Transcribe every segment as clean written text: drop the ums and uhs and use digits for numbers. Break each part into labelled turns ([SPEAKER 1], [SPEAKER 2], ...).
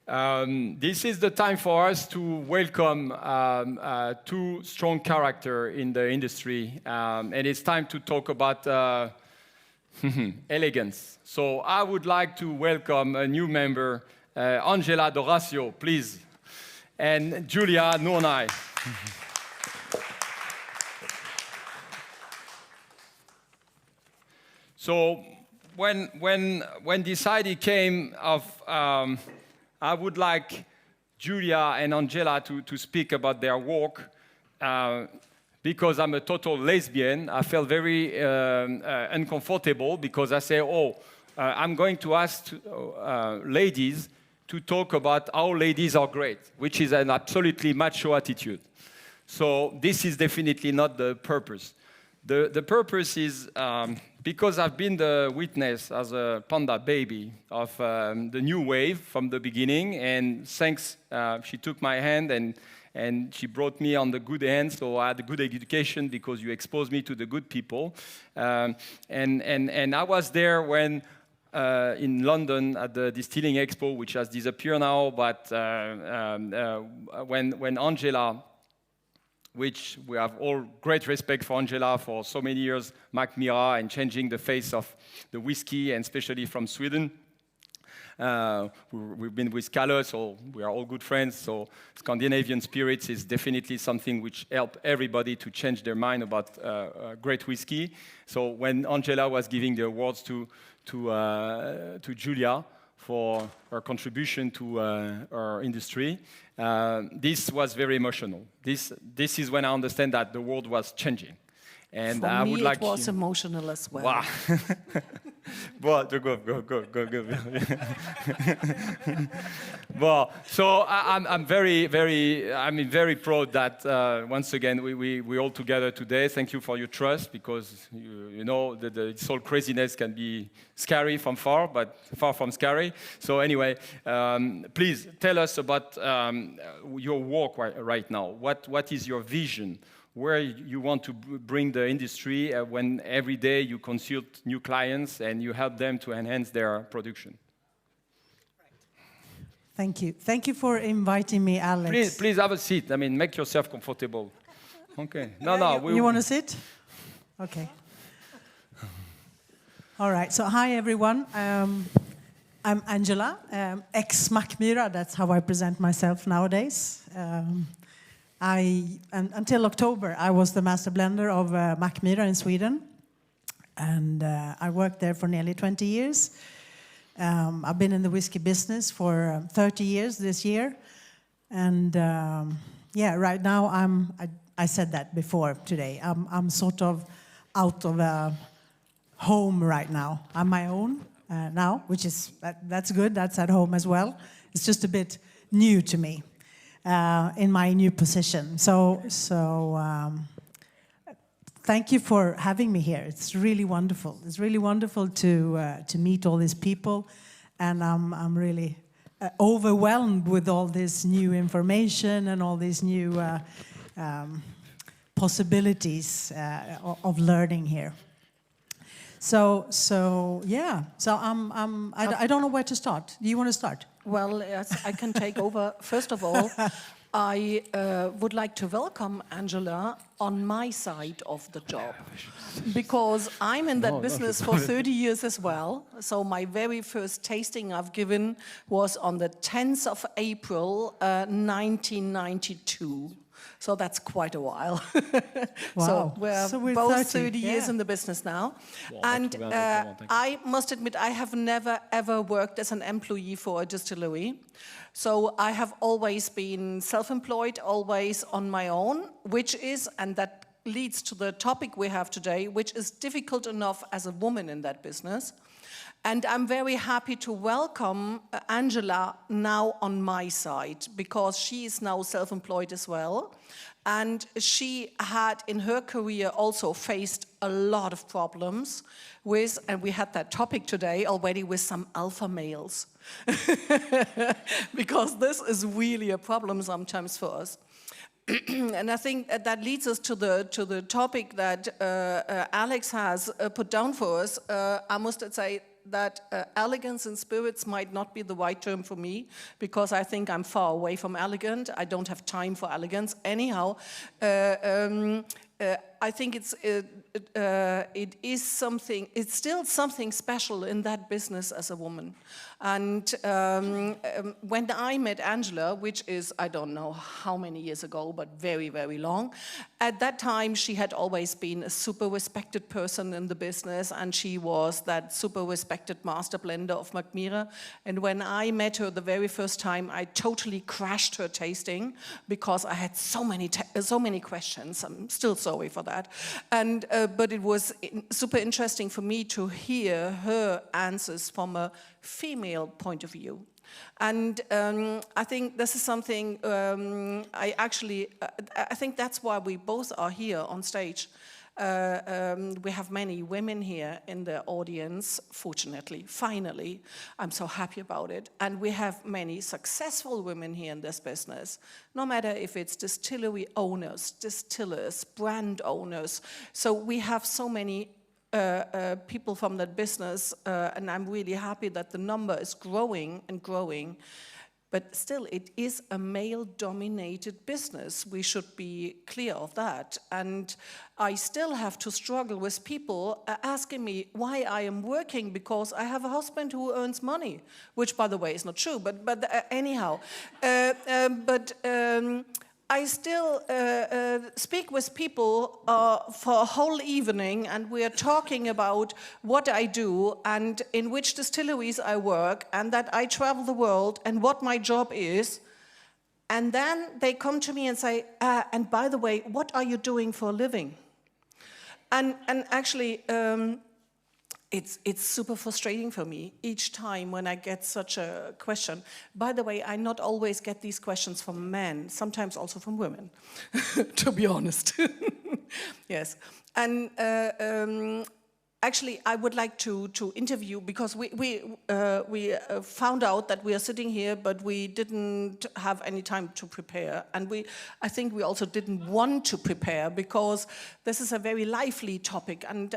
[SPEAKER 1] This is the time for us to welcome two strong characters in the industry, and it's time to talk about elegance. So I would like to welcome a new member, Angela D'Orazio, please, and Julia Nournay. So when this idea came of, I would like Julia and Angela to speak about their work. Because I'm a total lesbian, I felt very uncomfortable because I say, I'm going to ask ladies to talk about how ladies are great, which is an absolutely macho attitude. So this is definitely not the purpose. The purpose is because I've been the witness as a panda baby of the new wave from the beginning, and thanks, she took my hand and she brought me on the good end, so I had a good education because you exposed me to the good people. And I was there when in London at the Distilling Expo, which has disappeared now, but when Angela, which we have all great respect for Angela for so many years, Mac Mira, and changing the face of the whiskey, and especially from Sweden. We've been with Kalle, so we are all good friends. So Scandinavian spirits is definitely something which help everybody to change their mind about great whiskey. So when Angela was giving the awards to Julia for her contribution to our industry, this was very emotional. This is when I understand that the world was changing. And
[SPEAKER 2] for
[SPEAKER 1] I
[SPEAKER 2] me,
[SPEAKER 1] would like
[SPEAKER 2] it was emotional as well.
[SPEAKER 1] Wow. Well, go. Well, so I'm very proud that once again we all together today. Thank you for your trust, because you know that this whole craziness can be scary from far, but far from scary. So anyway, please tell us about your work right now. What is your vision? Where you want to bring the industry when every day you consult new clients and you help them to enhance their production.
[SPEAKER 3] Thank you. Thank you for inviting me, Alex.
[SPEAKER 1] Please have a seat. I mean, make yourself comfortable. Okay. No.
[SPEAKER 3] You want to sit? Okay. All right. So hi, everyone. I'm Angela, ex-Mac Mira. That's how I present myself nowadays. Until October, I was the master blender of Mac Mira in Sweden, and I worked there for nearly 20 years. I've been in the whiskey business for 30 years this year, and right now I said that before today. I'm sort of out of a home right now. I'm my own now, which is that's good. That's at home as well. It's just a bit new to me. In my new position. So thank you for having me here. It's really wonderful. It's really wonderful to meet all these people, and I'm really overwhelmed with all this new information and all these new possibilities of learning here. So I don't know where to start. Do you want to start?
[SPEAKER 2] Well, yes, I can take over. First of all, I would like to welcome Angela on my side of the job, because I'm in that business for 30 years as well. So my very first tasting I've given was on the 10th of April, 1992. So that's quite a while.
[SPEAKER 3] Wow.
[SPEAKER 2] So we're both 30 years in the business now. Wow, and I must admit, I have never, ever worked as an employee for a distillery. So I have always been self-employed, always on my own, which is, and that leads to the topic we have today, which is difficult enough as a woman in that business. And I'm very happy to welcome Angela now on my side, because she is now self-employed as well. And she had in her career also faced a lot of problems with, and we had that topic today already, with some alpha males. Because this is really a problem sometimes for us. And I think that leads us to the topic that Alex has put down for us. I must say, that elegance in spirits might not be the right term for me, because I think I'm far away from elegant. I don't have time for elegance. Anyhow, I think it is something, it's still something special in that business as a woman. And when I met Angela, which is, I don't know how many years ago, but very, very long, at that time she had always been a super respected person in the business, and she was that super respected master blender of Mackmyra. And when I met her the very first time, I totally crashed her tasting because I had so many questions. I'm still sorry for that. And but it was super interesting for me to hear her answers from a female point of view. And I think this is something I think that's why we both are here on stage. We have many women here in the audience, fortunately, finally. I'm so happy about it. And we have many successful women here in this business, no matter if it's distillery owners, distillers, brand owners. So we have so many people from that business, and I'm really happy that the number is growing and growing. But still, it is a male-dominated business. We should be clear of that. And I still have to struggle with people asking me why I am working because I have a husband who earns money, which, by the way, is not true. But anyhow, I still speak with people for a whole evening, and we are talking about what I do and in which distilleries I work, and that I travel the world and what my job is. And then they come to me and say, and by the way, what are you doing for a living? And actually, it's super frustrating for me each time when I get such a question. By the way, I not always get these questions from men, sometimes also from women, to be honest. Yes. And actually, I would like to interview, because we found out that we are sitting here, but we didn't have any time to prepare. And I think we also didn't want to prepare, because this is a very lively topic. And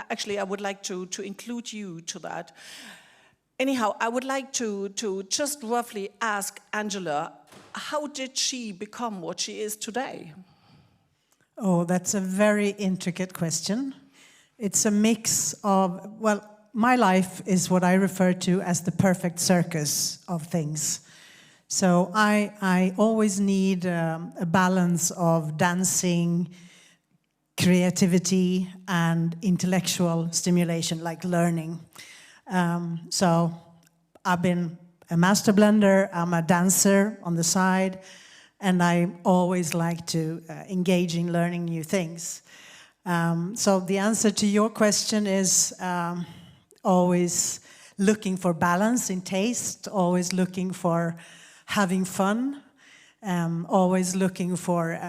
[SPEAKER 2] actually, I would like to include you to that. Anyhow, I would like to just roughly ask Angela, how did she become what she is today?
[SPEAKER 3] Oh, that's a very intricate question. It's a mix of, well, my life is what I refer to as the perfect circus of things. So I always need a balance of dancing, creativity, and intellectual stimulation, like learning. So I've been a master blender, I'm a dancer on the side, and I always like to engage in learning new things. So the answer to your question is always looking for balance in taste, always looking for having fun, always looking for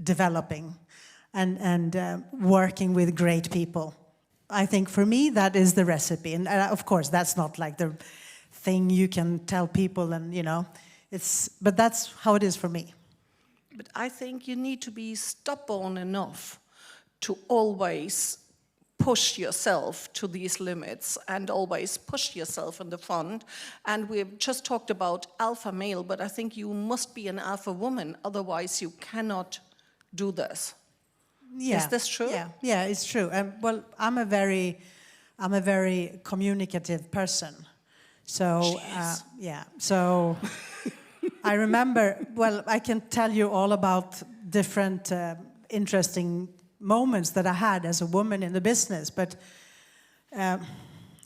[SPEAKER 3] developing and working with great people. I think for me that is the recipe. And of course that's not like the thing you can tell people, and but that's how it is for me.
[SPEAKER 2] But I think you need to be stubborn enough to always push yourself to these limits and always push yourself in the front. And we've just talked about alpha male, but I think you must be an alpha woman, otherwise you cannot do this.
[SPEAKER 3] Yeah.
[SPEAKER 2] Is this true?
[SPEAKER 3] Yeah, it's true. Well, I'm a very communicative person. So so I remember. Well, I can tell you all about different interesting moments that I had as a woman in the business, but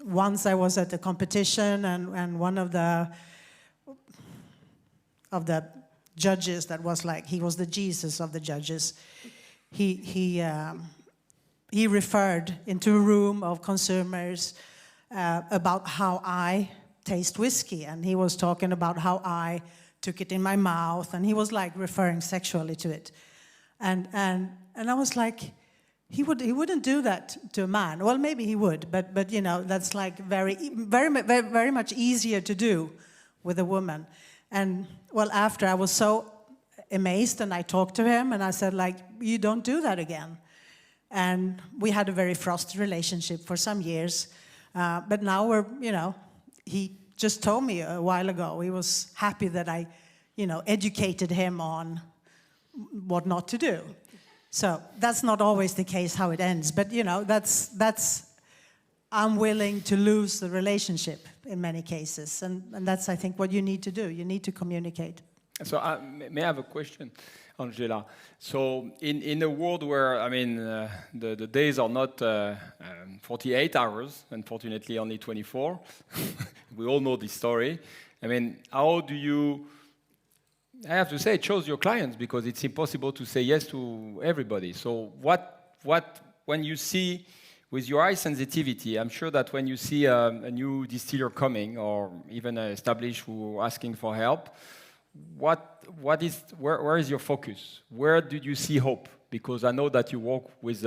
[SPEAKER 3] once I was at a competition, and one of the judges that was like, he was the Jesus of the judges, he referred into a room of consumers about how I taste whiskey, and he was talking about how I took it in my mouth, and he was like referring sexually to it. And I was like, he wouldn't do that to a man. Well, maybe he would, but that's like very much easier to do with a woman. And well, after I was so amazed, and I talked to him, and I said, like, you don't do that again. And we had a very frosty relationship for some years. But now he just told me a while ago, he was happy that I, educated him on what not to do. So that's not always the case how it ends, but that's I'm willing to lose the relationship in many cases, and that's, I think, what you need to do. You need to communicate.
[SPEAKER 1] So may I have a question, Angela? So in a world where, the days are not 48 hours, unfortunately only 24, we all know this story. How do you, I have to say, it shows your clients, because it's impossible to say yes to everybody. So when you see, with your eye sensitivity, I'm sure that when you see a new distiller coming, or even an established who asking for help, where is your focus? Where do you see hope? Because I know that you work with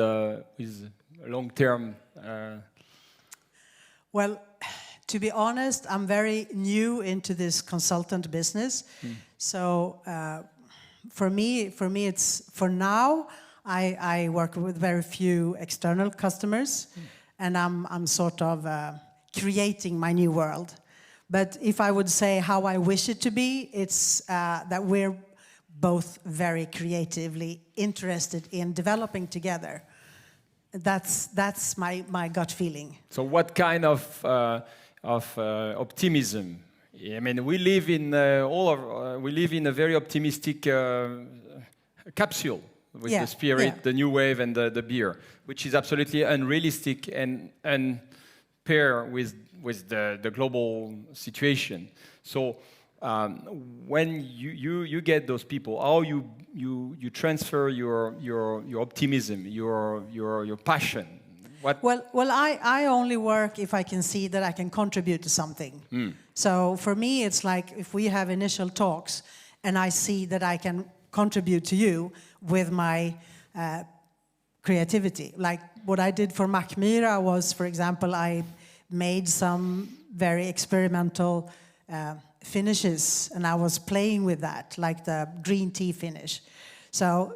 [SPEAKER 1] long-term.
[SPEAKER 3] Well, to be honest, I'm very new into this consultant business. So for me, it's, for now, I work with very few external customers, and I'm sort of creating my new world. But if I would say how I wish it to be, it's that we're both very creatively interested in developing together. That's my gut feeling.
[SPEAKER 1] So what kind of optimism? We live in we live in a very optimistic capsule with the spirit, the new wave, and the beer, which is absolutely unrealistic and unpair with the global situation. So when you get those people, how you transfer your optimism, your passion? What?
[SPEAKER 3] Well, I only work if I can see that I can contribute to something. So for me, it's like if we have initial talks and I see that I can contribute to you with my creativity. Like what I did for Mackmyra was, for example, I made some very experimental finishes, and I was playing with that, like the green tea finish. So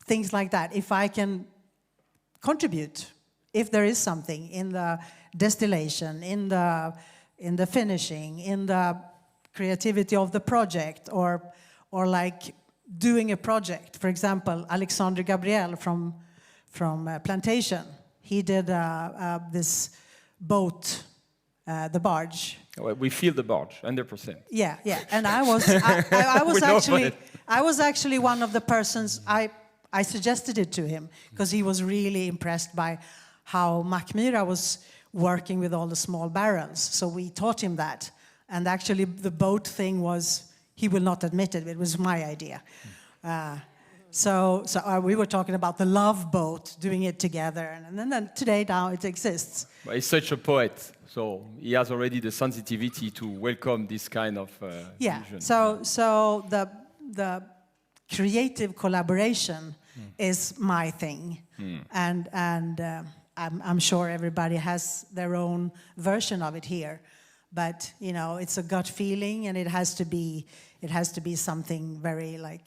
[SPEAKER 3] things like that. If I can contribute, if there is something in the distillation, in the finishing, in the creativity of the project, or like doing a project. For example, Alexandre Gabriel from Plantation, he did this boat, the barge.
[SPEAKER 1] We feel the barge, 100%.
[SPEAKER 3] Yeah, and I was actually one of the persons. I suggested it to him because he was really impressed by how Mackmyra was working with all the small barrels. So we taught him that, and actually the boat thing was, he will not admit it, it was my idea. So we were talking about the love boat, doing it together, and then today now it exists.
[SPEAKER 1] Well, he's such a poet, so he has already the sensitivity to welcome this kind of vision.
[SPEAKER 3] So the creative collaboration is my thing, and I'm sure everybody has their own version of it here, but it's a gut feeling, and it has to be something very like,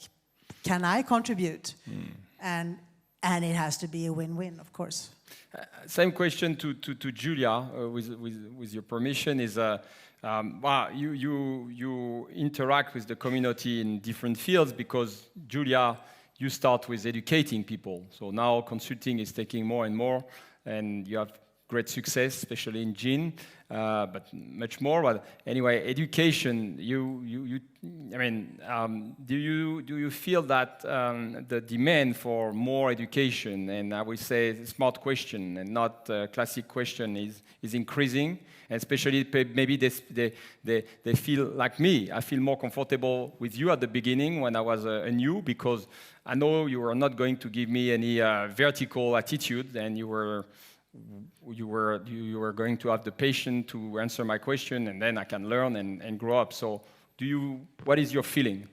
[SPEAKER 3] can I contribute? And it has to be a win-win, of course.
[SPEAKER 1] Same question to Julia, with your permission, is you interact with the community in different fields, because Julia, you start with educating people. So now consulting is taking more and more, and you have great success, especially in gin, but much more. But anyway, education. Do you feel that the demand for more education, and I would say smart question and not classic question, is increasing? And especially maybe they feel like me. I feel more comfortable with you at the beginning when I was a new, because I know you were not going to give me any vertical attitude, and you were going to have the patience to answer my question, and then I can learn and grow up. So what is your feeling?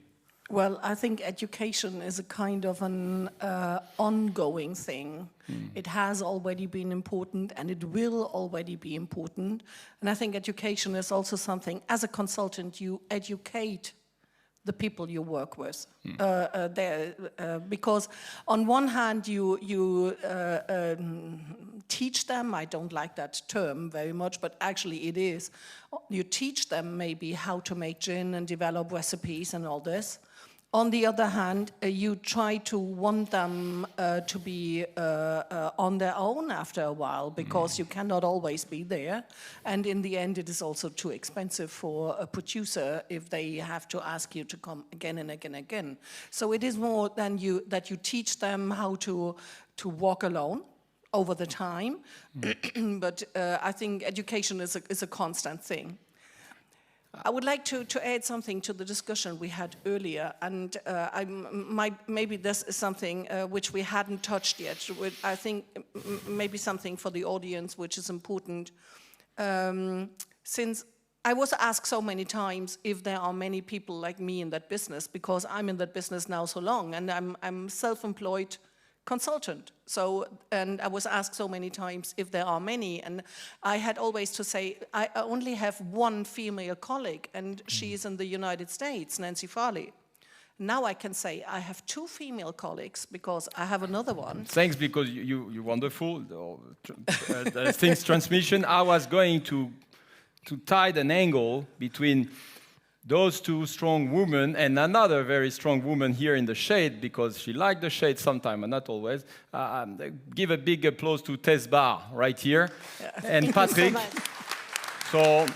[SPEAKER 2] Well, I think education is a kind of an ongoing thing. It has already been important, and it will already be important. And I think education is also something, as a consultant, you educate the people you work with. Because on one hand, you teach them. I don't like that term very much, but actually it is. You teach them maybe how to make gin and develop recipes and all this. On the other hand, you try to want them to be on their own after a while, because you cannot always be there. And in the end, it is also too expensive for a producer if they have to ask you to come again and again and again. So it is more than that you teach them how to walk alone over the time. But I think education is a constant thing. I would like to add something to the discussion we had earlier, and maybe this is something which we hadn't touched yet. I think maybe something for the audience which is important. Since I was asked so many times if there are many people like me in that business, because I'm in that business now so long, and I'm self-employed consultant. So, and I was asked so many times if there are many, and I had always to say, I only have one female colleague, and she's in the United States, Nancy Farley. Now I can say I have 2 female colleagues because I have another one.
[SPEAKER 1] Thanks, because you're wonderful. Things transmission. I was going to tie an angle between those 2 strong women and another very strong woman here in the shade, because she liked the shade sometimes, and not always. Give a big applause to Tess Barr right here, and Patrick. So,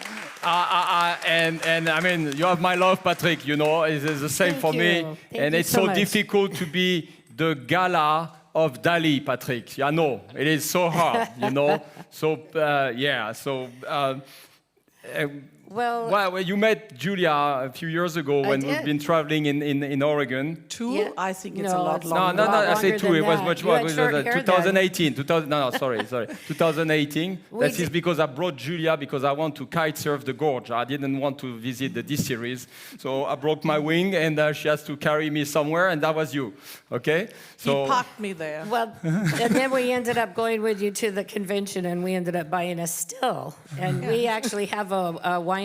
[SPEAKER 1] and I mean, you have my love, Patrick. You know, it's the same for me. And it's so difficult to be the gala of Dali, Patrick. I know it is so hard. You know, so yeah. So. Well, you met Julia a few years ago when we've been traveling in Oregon.
[SPEAKER 2] 2?
[SPEAKER 4] Yeah.
[SPEAKER 2] I think it's a lot longer.
[SPEAKER 1] No, I say 2. It was much more.
[SPEAKER 4] 2018.
[SPEAKER 1] 2018. That is because I brought Julia because I want to kite surf the gorge. I didn't want to visit the distilleries. So I broke my wing, and she has to carry me somewhere, and that was you. Okay?
[SPEAKER 2] So he parked me there.
[SPEAKER 4] Well, and then we ended up going with you to the convention, and we ended up buying a still. And we actually have a winery.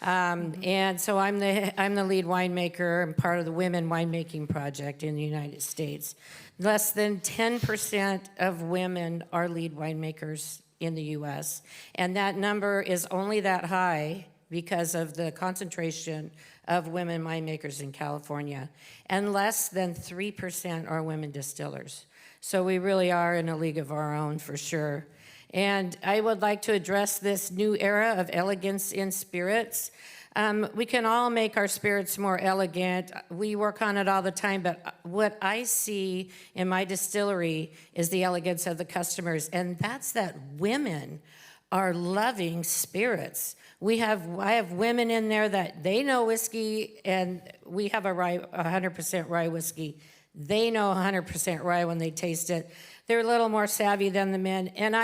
[SPEAKER 4] And so I'm the lead winemaker and part of the Women Winemaking Project in the United States. Less than 10% of women are lead winemakers in the U.S. And that number is only that high because of the concentration of women winemakers in California. And less than 3% are women distillers. So we really are in a league of our own for sure. And I would like to address this new era of elegance in spirits. We can all make our spirits more elegant. We work on it all the time, but what I see in my distillery is the elegance of the customers, and that's that women are loving spirits. I have women in there that they know whiskey, and we have a 100% rye whiskey. They know 100% rye when they taste it. They're a little more savvy than the men, and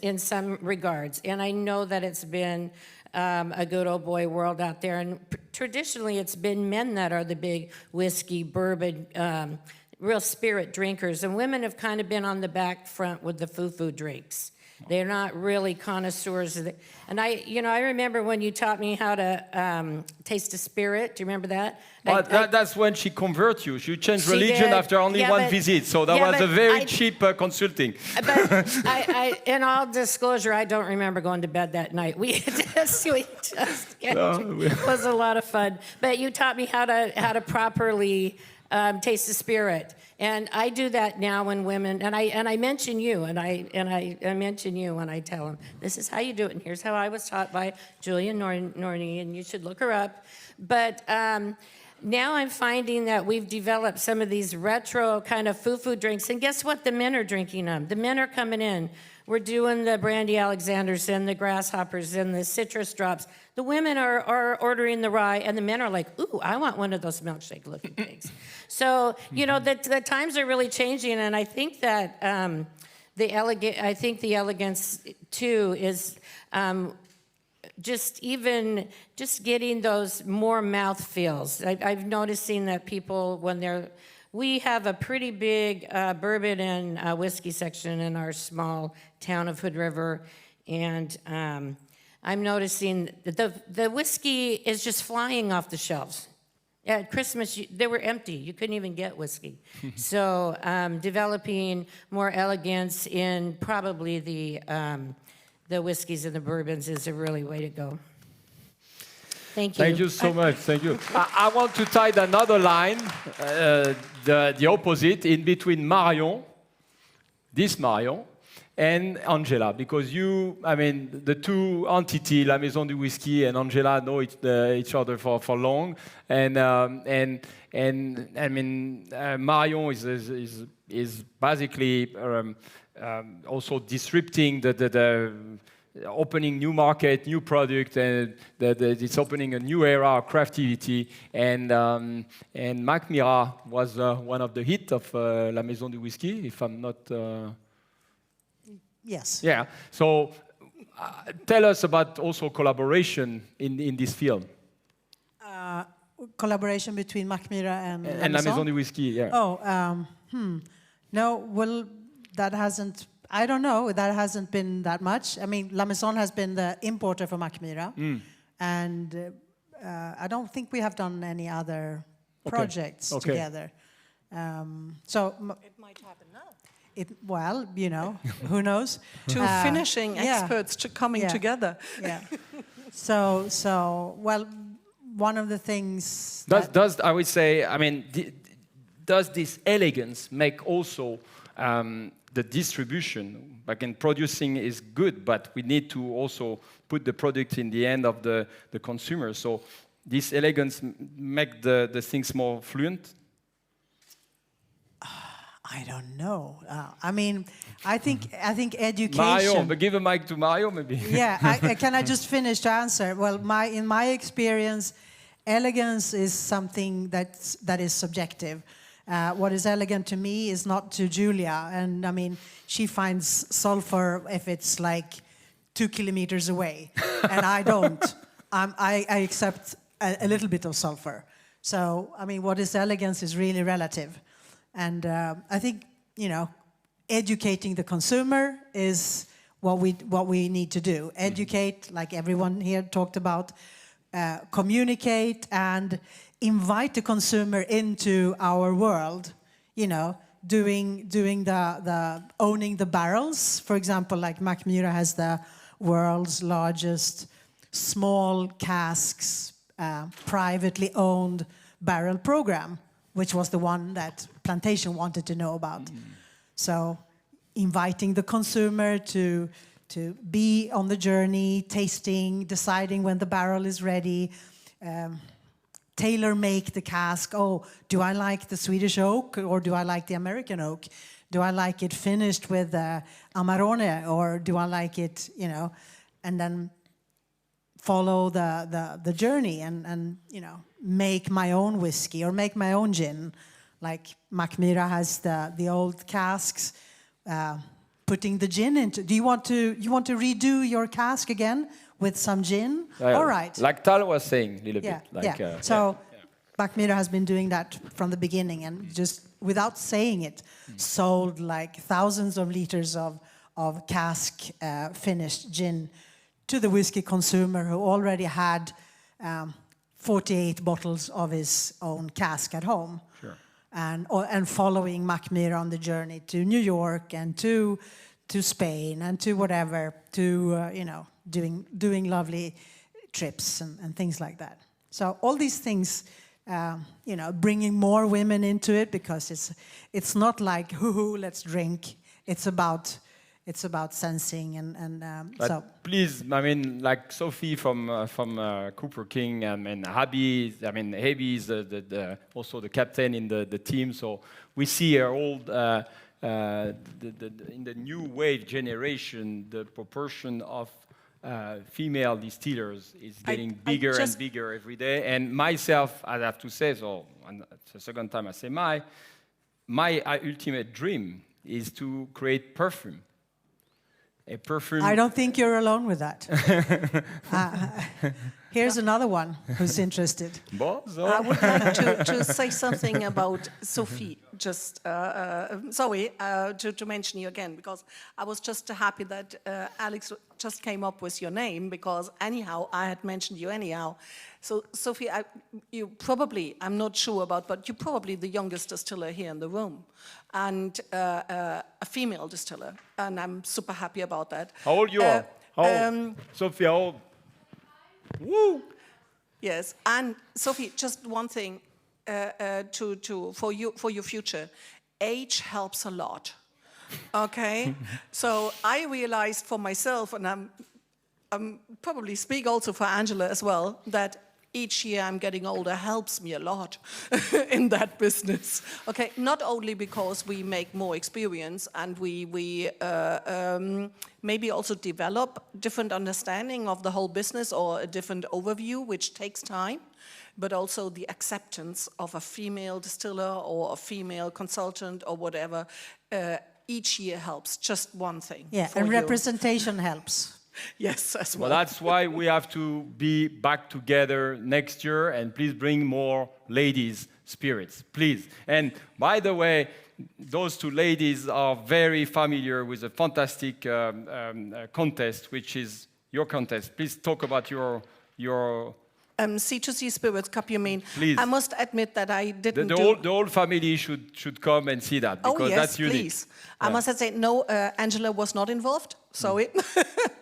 [SPEAKER 4] in some regards. And I know that it's been a good old boy world out there. And traditionally, it's been men that are the big whiskey, bourbon, real spirit drinkers. And women have kind of been on the back front with the foo-foo drinks. They're not really connoisseurs. And I remember when you taught me how to taste a spirit. Do you remember that?
[SPEAKER 1] Well, that's when she converted you. She changed religion after only one visit. So that was a very cheap consulting.
[SPEAKER 4] But in all disclosure, I don't remember going to bed that night. It was a lot of fun. But you taught me how to properly taste the spirit. And I do that now when women, and I mention you, and I mention you when I tell them, this is how you do it, and here's how I was taught by Julia Norney, and you should look her up. But now I'm finding that we've developed some of these retro kind of foo-foo drinks, and guess what? The men are drinking them. The men are coming in. We're doing the Brandy Alexanders and the Grasshoppers and the Citrus Drops. The women are ordering the rye, and the men are like, ooh, I want one of those milkshake-looking things. So, the times are really changing, and I think that the elegance, too, is just getting those more mouthfeels. I've noticing that people, we have a pretty big bourbon and whiskey section in our small town of Hood River, and I'm noticing that the whiskey is just flying off the shelves. At Christmas, they were empty. You couldn't even get whiskey. So developing more elegance in probably the whiskeys and the bourbons is a really way to go. Thank you.
[SPEAKER 1] Thank you so much. Thank you. I want to tie another line, the opposite, in between Marion, this Marion, and Angela, because the two entities, La Maison du Whisky and Angela, know each other for long, and Marion is basically also disrupting the opening new market, new product, and it's opening a new era of craftivity. And Mac Mira was one of the hits of La Maison du Whisky, if I'm not.
[SPEAKER 3] Yes.
[SPEAKER 1] Yeah. So tell us about also collaboration in this field.
[SPEAKER 3] Collaboration between Mac Mira and
[SPEAKER 1] La Maison du Whisky. Yeah.
[SPEAKER 3] Oh, no. Well, that hasn't. I don't know. That hasn't been that much. I mean, La Maison has been the importer for Mac Mira, and I don't think we have done any other projects together. So
[SPEAKER 2] It might happen now.
[SPEAKER 3] Well, who knows?
[SPEAKER 2] Two finishing experts coming together.
[SPEAKER 3] Yeah. So well, one of the things
[SPEAKER 1] does I would say, does this elegance make also the distribution? Again, producing is good, but we need to also put the product in the hand of the consumer. So this elegance make the things more fluent?
[SPEAKER 3] I don't know. I think education.
[SPEAKER 1] Mario, but give a mic to Mario, maybe.
[SPEAKER 3] Yeah, can I just finish to answer? Well, in my experience, elegance is something that is subjective. What is elegant to me is not to Julia, and she finds sulfur if it's like 2 kilometers away, and I don't. I accept a little bit of sulfur. So, what is elegance is really relative. And I think, educating the consumer is what we need to do. Educate, like everyone here talked about, communicate and invite the consumer into our world, doing the owning the barrels. For example, like Mac Mira has the world's largest small casks, privately owned barrel program, which was the one that Plantation wanted to know about. So inviting the consumer to be on the journey, tasting, deciding when the barrel is ready, tailor-make the cask. Oh, do I like the Swedish oak or do I like the American oak? Do I like it finished with Amarone or do I like it, and then follow the journey and make my own whiskey or make my own gin. Like Mac Mira has the old casks, putting the gin into. Do you want to redo your cask again with some gin? All right.
[SPEAKER 1] Like Tal was saying a little bit.
[SPEAKER 3] So Mac Mira has been doing that from the beginning and just without saying it, sold like thousands of liters of cask finished gin to the whiskey consumer who already had 48 bottles of his own cask at home.
[SPEAKER 1] Sure.
[SPEAKER 3] And following Mac Mira on the journey to New York and to Spain and to whatever, to doing lovely trips and things like that. So all these things, bringing more women into it, because it's not like hoo-hoo, let's drink. It's about sensing and so.
[SPEAKER 1] Please, like Sophie from Cooper King, and Abby. Abby is also the captain in the team. So we see her old in the new wave generation, the proportion of female distillers is getting bigger and bigger every day. And myself, I have to say, so it's the second time I say my ultimate dream is to create perfume. A perfume.
[SPEAKER 3] I don't think you're alone with that. Here's another one who's interested.
[SPEAKER 2] I would like to say something about Sophie, just to mention you again, because I was just happy that Alex just came up with your name, because anyhow, I had mentioned you anyhow. So, Sophie, you probably, I'm not sure about, but you're probably the youngest distiller here in the room, and a female distiller, and I'm super happy about that.
[SPEAKER 1] How old you are? How old? Sophie, how old? Woo!
[SPEAKER 2] Yes, and Sophie, just one thing for your future. Age helps a lot. Okay, so I realized for myself, and I'm probably speak also for Angela as well, that each year I'm getting older helps me a lot in that business. Okay, not only because we make more experience and we maybe also develop different understanding of the whole business or a different overview, which takes time, but also the acceptance of a female distiller or a female consultant or whatever. Each year helps. Just one thing.
[SPEAKER 3] Yeah, and representation helps.
[SPEAKER 2] Yes, as well.
[SPEAKER 1] Well, that's why we have to be back together next year, and please bring more ladies' spirits, please. And by the way, those two ladies are very familiar with a fantastic contest, which is your contest. Please talk about your
[SPEAKER 2] C2C Spirits Cup, you mean?
[SPEAKER 1] Please.
[SPEAKER 2] I must admit that I didn't
[SPEAKER 1] the whole family should come and see that, because that's unique.
[SPEAKER 2] Please. Yeah. I must say, no, Angela was not involved, so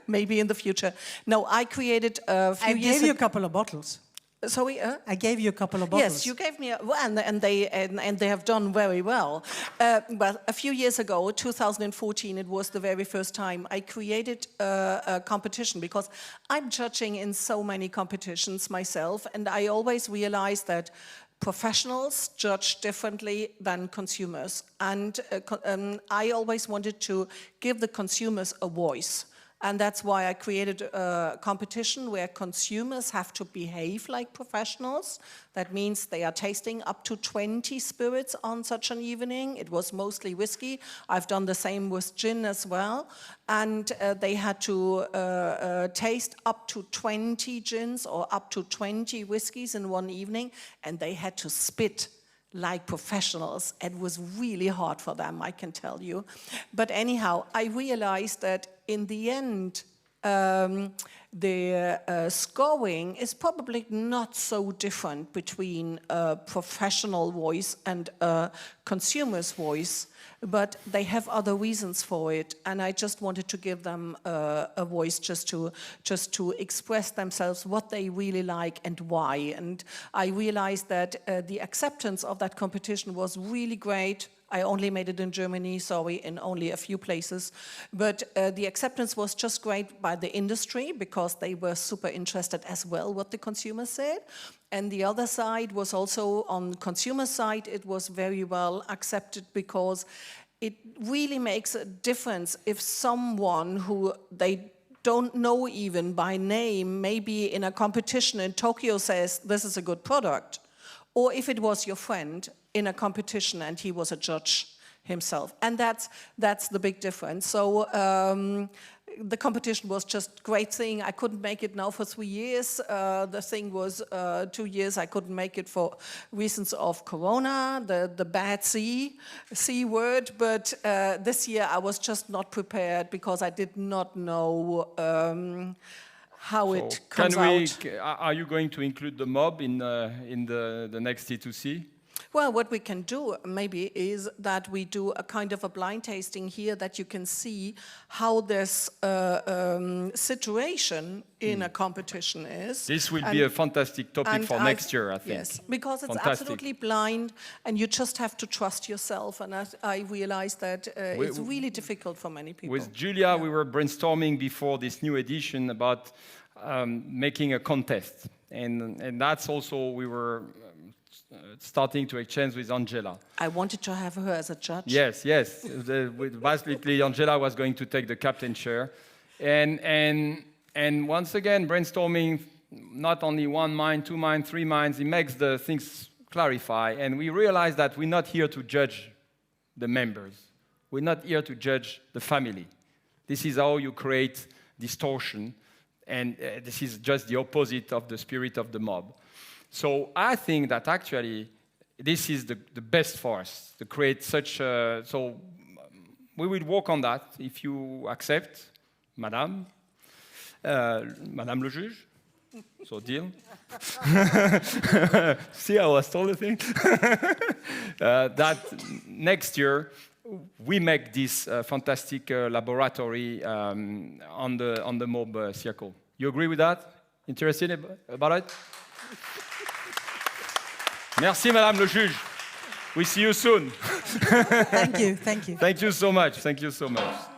[SPEAKER 2] maybe in the future. No, I created a few years ago.
[SPEAKER 3] I gave you a couple of bottles.
[SPEAKER 2] Sorry?
[SPEAKER 3] I gave you a couple of bottles.
[SPEAKER 2] Yes, you gave me, and they have done very well. But a few years ago, 2014, it was the very first time I created a competition, because I'm judging in so many competitions myself, and I always realize that professionals judge differently than consumers. And I always wanted to give the consumers a voice. And that's why I created a competition where consumers have to behave like professionals. That means they are tasting up to 20 spirits on such an evening. It was mostly whiskey. I've done the same with gin as well. And they had to taste up to 20 gins or up to 20 whiskeys in one evening. And they had to spit like professionals. It was really hard for them, I can tell you. But anyhow, I realized that in the end, the scoring is probably not so different between a professional voice and a consumer's voice, but they have other reasons for it, and I just wanted to give them a voice just to express themselves, what they really like and why. And I realized that the acceptance of that competition was really great. I only made it in Germany, in only a few places. But the acceptance was just great by the industry, because they were super interested as well what the consumers said. And the other side was also, on the consumer side, it was very well accepted, because it really makes a difference if someone who they don't know even by name, maybe in a competition in Tokyo, says this is a good product. Or if it was your friend in a competition and he was a judge himself. And that's the big difference. So the competition was just a great thing. I couldn't make it now for 3 years. The thing was 2 years. I couldn't make it for reasons of Corona, the bad C word. But this year I was just not prepared, because I did not know how it comes out.
[SPEAKER 1] Are you going to include the mob in the next C2C?
[SPEAKER 2] Well, what we can do maybe is that we do a kind of a blind tasting here, that you can see how this situation in a competition is.
[SPEAKER 1] This will be a fantastic topic for next year, I think.
[SPEAKER 2] Yes, because it's absolutely blind, and you just have to trust yourself. And I realized that it's really difficult for many people.
[SPEAKER 1] With Julia, we were brainstorming before this new edition about making a contest. And that's also, we were starting to exchange with Angela.
[SPEAKER 2] I wanted to have her as a judge.
[SPEAKER 1] Yes. Basically, Angela was going to take the captain chair. And once again, brainstorming, not only one mind, 2 minds, 3 minds, it makes the things clarify. And we realized that we're not here to judge the members. We're not here to judge the family. This is how you create distortion. And this is just the opposite of the spirit of the mob. So I think that actually this is the best for us to create such. So we will work on that if you accept, Madame le juge. So deal. See, I was told the thing. That next year we make this fantastic laboratory on the MOB circle. You agree with that? Interested about it? Merci, Madame le juge. We see you soon.
[SPEAKER 3] Thank you. Thank you.
[SPEAKER 1] Thank you so much. Thank you so much.